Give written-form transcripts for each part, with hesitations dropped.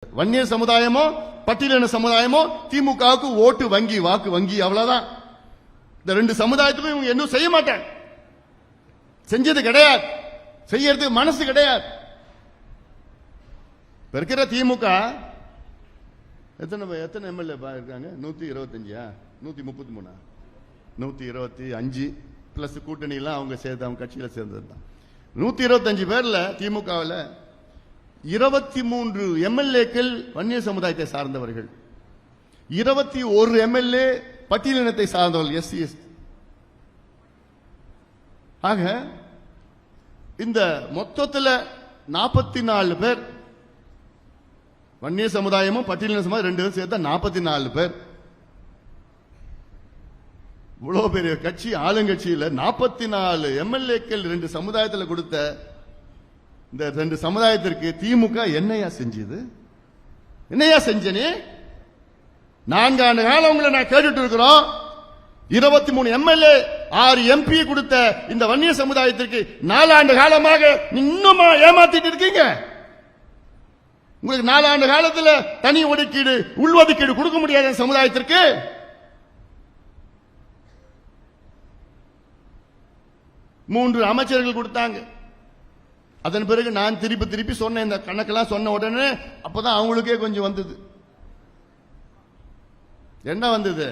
வன்னியர் சமுதாயமோ பட்டியலின சமுதாயமோ திமுகவுக்கு ஓட்டு வங்கி வாக்கு வங்கி அவ்வளவுதான். இந்த ரெண்டு சமுதாயத்துக்கும் இவங்க இன்னும் செய்ய மாட்டாங்க, செஞ்சது கிடையாது, செய்யறதுக்கு மனசு கிடையாது. இருக்கிற திமுக எத்தனை எம்எல்ஏ இருக்காங்க? 125 133 125 பிளஸ் கூட்டணி எல்லாம் அவங்க சேர்ந்து அவங்க கட்சியில சேர்ந்தது தான். 125 பேர்ல திமுகவில் 23 எம்எல்ஏக்கள் வன்னியர் சமுதாயத்தை சார்ந்தவர்கள், 21 எம்எல்ஏ பட்டியலினத்தை சார்ந்தவர்கள் எஸ்சி எஸ்டி. ஆக இந்த மொத்தத்தில் 44 பேர் வன்னியர் சமுதாயமும் பட்டியலின சமுதாயம் ரெண்டு பேரும் சேர்த்தா 44 பேர். இவ்வளவு பெரிய கட்சி, ஆளுங்கட்சியில் 44 எம்எல்ஏக்கள் ரெண்டு சமுதாயத்தில் கொடுத்த இந்த ரெண்டு சமுதாயத்திற்கு திமுக என்னையா செஞ்சது? என்னையா செஞ்சனே? 4 ஆண்டு காலம் உங்களை நான் கேட்டுட்டு இருக்கிறோம். 23 எம்எல்ஏ 6 எம்பி கொடுத்த இந்த வன்னியர் சமுதாயத்திற்கு 4 ஆண்டு காலமாக இன்னுமா ஏமாத்திட்டு இருக்கீங்க? உங்களுக்கு 4 ஆண்டு காலத்தில் தனி ஒதுக்கீடு உள்ஒதுக்கீடு கொடுக்க முடியாத சமுதாயத்திற்கு மூன்று அமைச்சர்கள் கொடுத்தாங்க. அதன் பிறகு நான் திருப்பி சொன்ன இந்த கணக்கெல்லாம் சொன்ன உடனே அப்பதான் அவங்களுக்கே கொஞ்சம் வந்தது. என்ன வந்தது?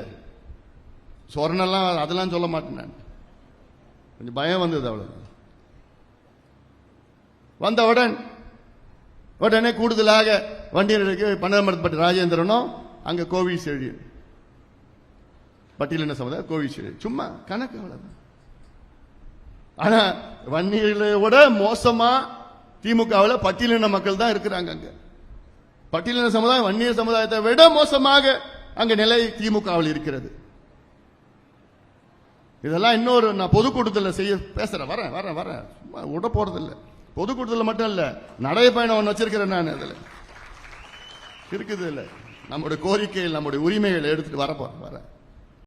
சொர்ணெல்லாம் அதெல்லாம் சொல்ல மாட்டேன், நான் கொஞ்சம் பயம் வந்தது. அவ்வளவு வந்தவுடன் உடனே கூடுதலாக வண்டியர்களுக்கு பன்னமரப்பட்ட ராஜேந்திரனும் அங்க கோவிஷீல்டு பட்டியலின சமுதாயம் கோவிஷீல்டு சும்மா கணக்கு அவ்வளவுதான். ஆனா வன்னியர்களோட மோசமா திமுகவில் பட்டியலின மக்கள் தான் இருக்கிறாங்க. அங்க பட்டியலின சமுதாயம் வன்னியர் சமுதாயத்தை விட மோசமாக அங்க நிலை திமுகவில் இருக்கிறது. இதெல்லாம் இன்னொரு நான் பொதுக்கூட்டத்தில் பேசுறேன், வரேன் சும்மா விட போறது இல்லை. பொதுக்கூட்டத்தில் மட்டும் இல்ல, நடைபயணம் ஒன்று வச்சிருக்கிறேன் நான். அதில் இருக்குது இல்லை நம்முடைய கோரிக்கைகள் நம்முடைய உரிமைகளை எடுத்துட்டு வரேன்.